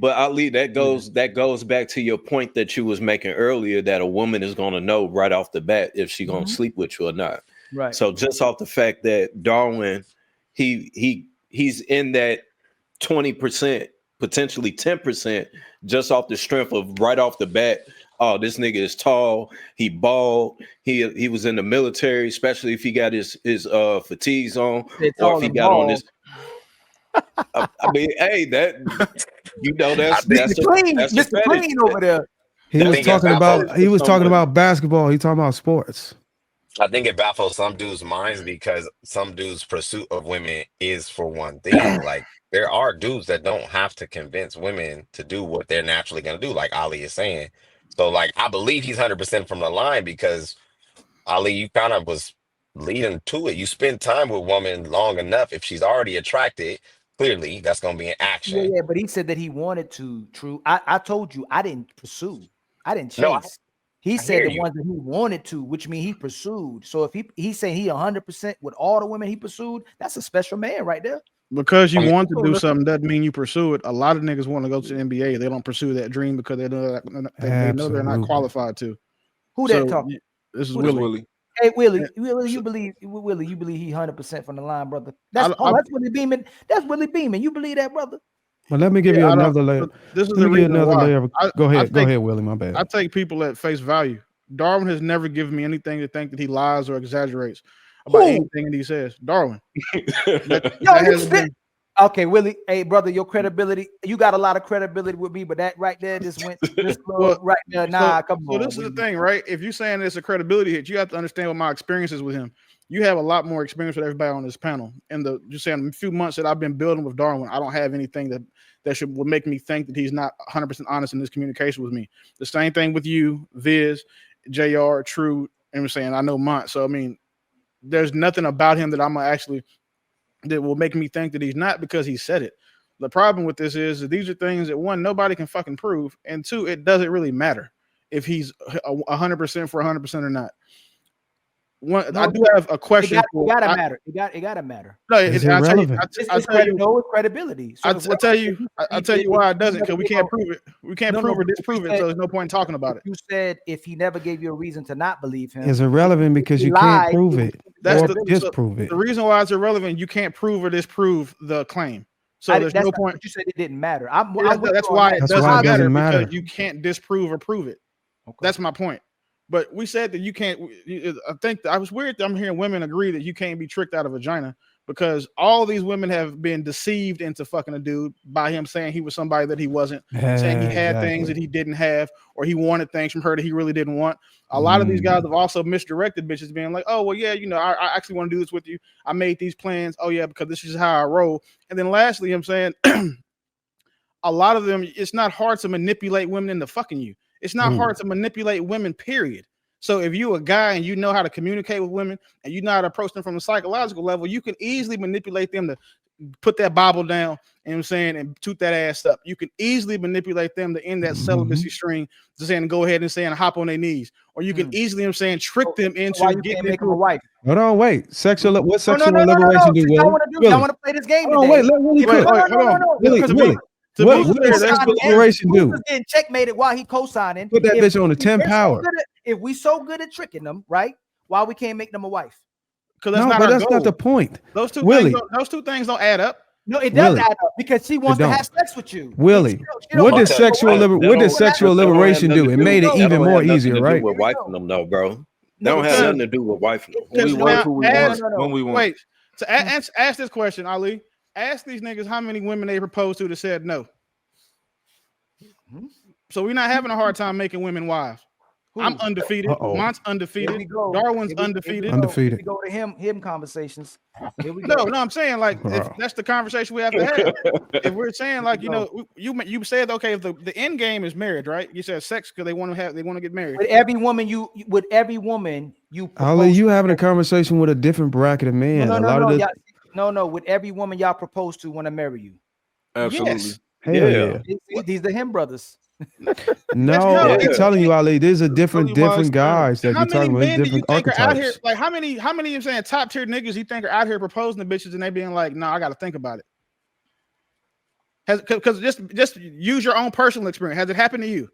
But Ali, that goes back to your point that you was making earlier, that a woman is going to know right off the bat if she's going to sleep with you or not. Right. So just off the fact that Darwin, he's in that 20%, potentially 10%, just off the strength of right off the bat. Oh, this nigga is tall. He bald. He was in the military, especially if he got his fatigues on, or if he got on his. I mean, hey, that that's clean over there. He was talking about basketball. He talking about sports. I think it baffles some dudes' minds because some dudes' pursuit of women is for one thing. Like there are dudes that don't have to convince women to do what they're naturally going to do, like Ali is saying. So, like, I believe he's 100% from the line because Ali, you kind of was leading to it. You spend time with a woman long enough. If she's already attracted, clearly that's going to be an action. Yeah, but he said that he wanted to. True. I told you I didn't pursue. I didn't chase. No, he said the ones that he wanted to, which means he pursued. So if he's saying he 100% with all the women he pursued, that's a special man right there. Because you want to do something doesn't mean you pursue it. A lot of niggas want to go to the NBA. They don't pursue that dream because they know they're not qualified to. Who that talking? This is Willie. Hey Willie, you believe he 100% from the line, brother? That's Willie Beeman. That's Willie Beeman. You believe that, brother? Well, let me give you another layer. This is the reason layer. Go ahead, Willie. My bad. I take people at face value. Darwin has never given me anything to think that he lies or exaggerates about anything that he says. Darwin. Okay, Willie. Hey, brother, your credibility. You got a lot of credibility with me, but that right there just went right there. Nah, come on. So this is the thing, right? If you're saying it's a credibility hit, you have to understand what my experiences with him. You have a lot more experience with everybody on this panel. And just saying, a few months that I've been building with Darwin, I don't have anything that would make me think that he's not 100% honest in his communication with me. The same thing with you, Viz, JR, True, and I'm saying I know Mont. So I mean, there's nothing about him that will make me think that he's not because he said it. The problem with this is that these are things that one, nobody can fucking prove, and two, it doesn't really matter if he's 100% for 100% or not. I do have a question. It gotta matter. It gotta matter. No, it's irrelevant. I'll tell you, no credibility. So I'll tell you why it doesn't, because we can't prove it. We can't prove or disprove it, so there's no point in talking about it. You said if he never gave you a reason to not believe him, it's irrelevant because you can't prove it. Disprove it. The reason why it's irrelevant, you can't prove or disprove the claim. So there's no point. You said it didn't matter. That's why it doesn't matter because you can't disprove or prove it. Okay. That's my point. But we said that you can't. I think I was weird. I'm hearing women agree that you can't be tricked out of vagina because all these women have been deceived into fucking a dude by him saying he was somebody that he wasn't, saying he had things that he didn't have, or he wanted things from her that he really didn't want. A lot of these guys have also misdirected bitches, being like, "Oh well, yeah, I actually want to do this with you. I made these plans. Oh yeah, because this is how I roll." And then lastly, I'm saying a lot of them, it's not hard to manipulate women into fucking you. It's not hard to manipulate women, period. So if you're a guy and you know how to communicate with women and you know how to approach them from a psychological level, you can easily manipulate them to put that Bible down, and toot that ass up. You can easily manipulate them to end that celibacy string, to saying go ahead and saying hop on their knees. Or you can easily, trick them into getting make them a wife. Hold on, wait. What sexual liberation do? I want to play this game today. Wait, let Willie cook. Willie. What does sexual liberation do? He was getting checkmated while he co-signing. Put that bitch on the 10 power. If we so good at tricking them, right? Why we can't make them a wife? Because that's not the point. Those two things don't add up. No, it does add up because she wants to have sex with you. Willie, what does sexual liberation do? It made it even more easier, right? With wifing them, though, bro. That don't have nothing to do with wifing them. We want who we want when we want. Wait, to ask this question, Ali. Ask these niggas how many women they proposed to that said no. So we're not having a hard time making women wives. I'm undefeated. Mont's undefeated. Darwin's undefeated. We go to him conversations. Here we go. No, I'm saying like if that's the conversation we have to have. If we're saying like you said okay, if the end game is marriage, right? You said sex because they want to get married. With every woman you. Ali, you having a conversation with a different bracket of men. No. With every woman y'all propose to want to marry you. Absolutely. Yes. These are him brothers. No, I'm telling you, Ali, these are different guys that you're talking about, different archetypes. Like how many I'm saying top tier niggas you think are out here proposing to bitches and they being like, no, I got to think about it. Because just use your own personal experience. Has it happened to you?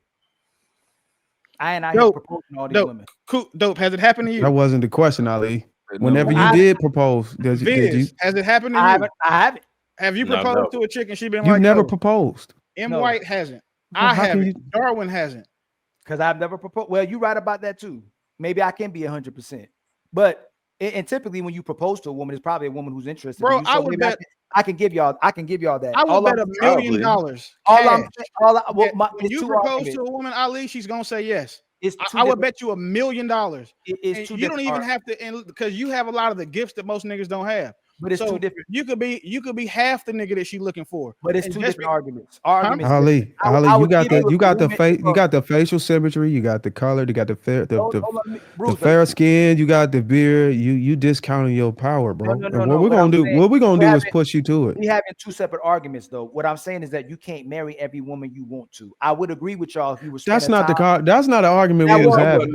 I ain't out here proposing all these women. Dope. Has it happened to you? That wasn't the question, Ali. Whenever you did propose, did you? Has it happened to you? I haven't. Have you proposed to a chick and she been You've like, never proposed. M. White hasn't. I haven't. Darwin hasn't. Because I've never proposed. Well, you're right about that too. Maybe I can be 100%. But and typically when you propose to a woman, it's probably a woman who's interested. Bro, in you. So I would bet. I can give y'all that. I would bet $1 million. When you propose to a woman, Ali, she's gonna say yes. I would bet you $1 million. You don't even have to, because you have a lot of the gifts that most niggas don't have. But it's two different. You could be half the nigga that she's looking for. But it's two different arguments. Ali, you got the facial symmetry, you got the color, you got the fair skin, you got the beard. You discounting your power, bro. What we're gonna do is push you to it. We having two separate arguments, though. What I'm saying is that you can't marry every woman you want to. I would agree with y'all if you were. That's not an argument we was having.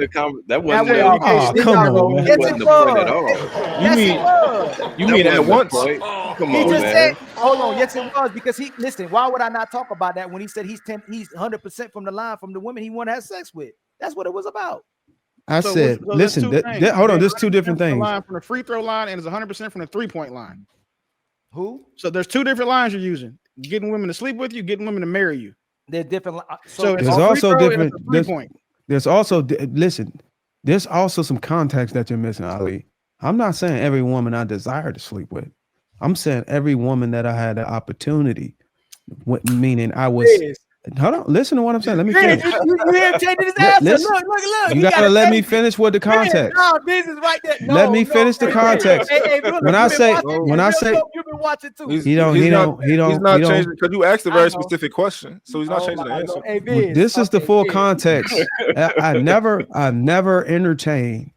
That wasn't the come on, man. That wasn't the point at all. You mean at once? Come he on, just man. said, hold on, yes it was, because why would I not talk about that when he said he's 100% from the line from the women he want to have sex with? That's what it was about. I said, listen, hold on, there's two different things. Line from the free throw line and it's 100% from the 3-point line. Who? So there's two different lines you're using: getting women to sleep with you, getting women to marry you. They're different. So there's also different. There's also some context that you're missing, Ali. I'm not saying every woman I desire to sleep with. I'm saying every woman that I had the opportunity, meaning I was. Hold on, listen to what I'm saying. Let me finish. You hear him changing his answer. Look. You gotta let me finish with the context. No, this is right there. Let me finish the context. When I say, you've been watching too. He's not changing because you asked a very specific question, so he's not changing the answer. This is the full context. I never entertained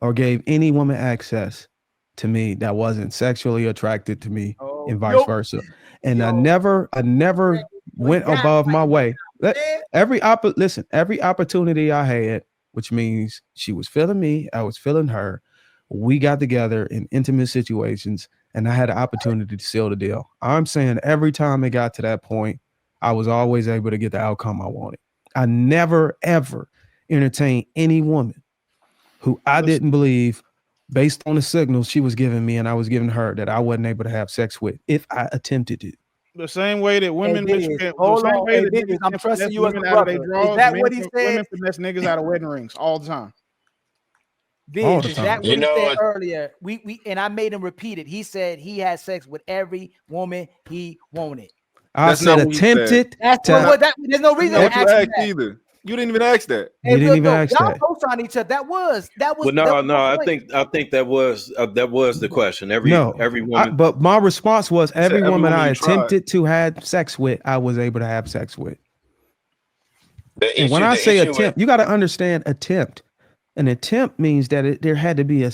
or gave any woman access to me that wasn't sexually attracted to me, and vice versa. And I never went above my way. Every opportunity I had, which means she was feeling me, I was feeling her. We got together in intimate situations, and I had an opportunity to seal the deal. I'm saying every time it got to that point, I was always able to get the outcome I wanted. I never ever entertained any woman who I didn't believe, based on the signals she was giving me and I was giving her, that I wasn't able to have sex with if I attempted it. The same way that women, I'm trusting you as a brother. Is that what he said? Women finesse niggas out of wedding rings all the time. Is that what he said earlier? We and I made him repeat it. He said he had sex with every woman he wanted. I said attempted. There's no reason to ask that either. You didn't even ask that. You didn't even ask that. Y'all on each other. That was. Well, no. I think that was the question. Every woman. But my response was every woman I attempted to have sex with, I was able to have sex with. And when I say attempt, you got to understand attempt. An attempt means that there had to be a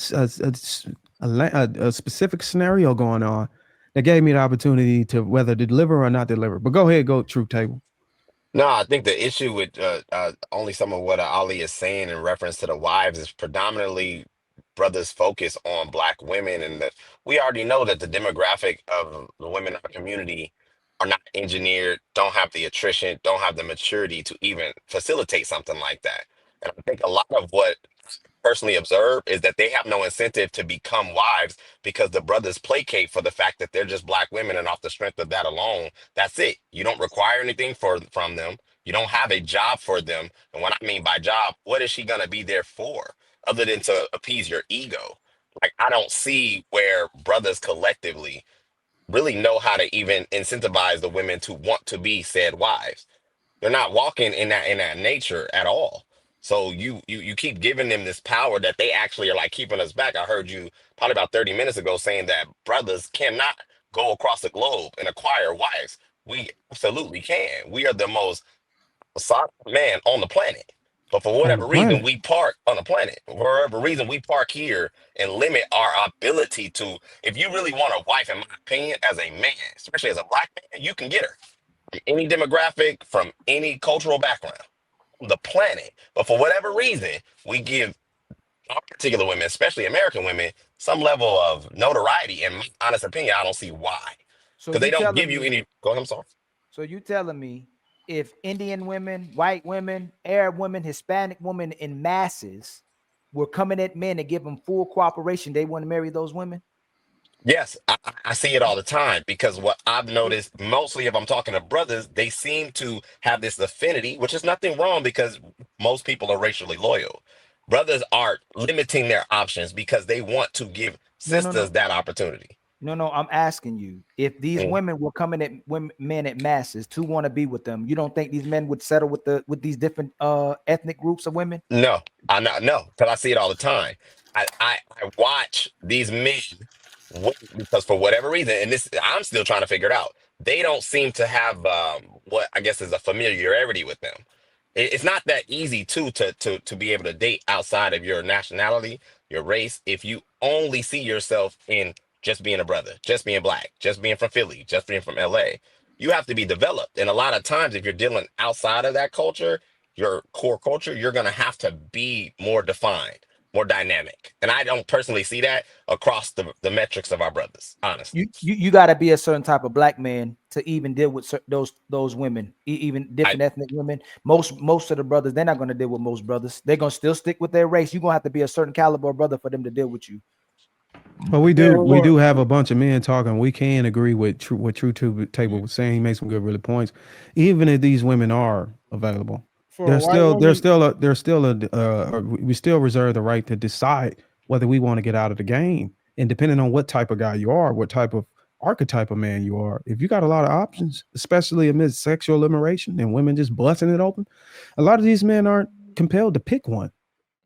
specific scenario going on that gave me the opportunity to whether to deliver or not deliver. But go ahead, go Truth Table. No, I think the issue with only some of what Ali is saying in reference to the wives is predominantly brothers focus on Black women, and we already know that the demographic of the women in our community are not engineered, don't have the attrition, don't have the maturity to even facilitate something like that. And I think a lot of what personally observe is that they have no incentive to become wives because the brothers placate for the fact that they're just Black women, and off the strength of that alone, that's it. You don't require anything from them. You don't have a job for them. And what I mean by job, what is she gonna be there for other than to appease your ego? Like, I don't see where brothers collectively really know how to even incentivize the women to want to be said wives. They're not walking in that nature at all. So you keep giving them this power that they actually are like keeping us back. I heard you probably about 30 minutes ago saying that brothers cannot go across the globe and acquire wives. We absolutely can. We are the most solid man on the planet. But for whatever reason, we park on the planet. For whatever reason, we park here and limit our ability to, if you really want a wife, in my opinion, as a man, especially as a Black man, you can get her. From any demographic, from any cultural background. The planet, but for whatever reason, we give our particular women, especially American women, some level of notoriety. In my honest opinion, I don't see why. Because they don't give you any. Go ahead, I'm sorry. So you telling me if Indian women, white women, Arab women, Hispanic women in masses were coming at men to give them full cooperation, they want to marry those women? Yes, I see it all the time because what I've noticed, mostly if I'm talking to brothers, they seem to have this affinity, which is nothing wrong because most people are racially loyal. Brothers are limiting their options because they want to give sisters that opportunity. No, I'm asking you, if these women were coming at men at masses to want to be with them, you don't think these men would settle with these different ethnic groups of women? No, no, because I see it all the time. I watch these men because for whatever reason, and this I'm still trying to figure it out. They don't seem to have what I guess is a familiarity with them. It's not that easy to be able to date outside of your nationality, your race, if you only see yourself in just being a brother, just being black, just being from Philly, just being from LA. You have to be developed, and a lot of times, if you're dealing outside of that culture, your core culture, you're going to have to be more defined, more dynamic. And I don't personally see that across the metrics of our brothers, honestly. You got to be a certain type of black man to even deal with those women, even different ethnic women. Most of the brothers, they're not going to deal with most brothers. They're going to still stick with their race. You're going to have to be a certain caliber of brother for them to deal with you. But we do have a bunch of men talking. We can agree with what True Table was saying. He made some good really points. Even if these women are available, we still reserve the right to decide whether we want to get out of the game. And depending on what type of guy you are, what type of archetype of man you are, if you got a lot of options, especially amidst sexual liberation and women just busting it open, a lot of these men aren't compelled to pick one.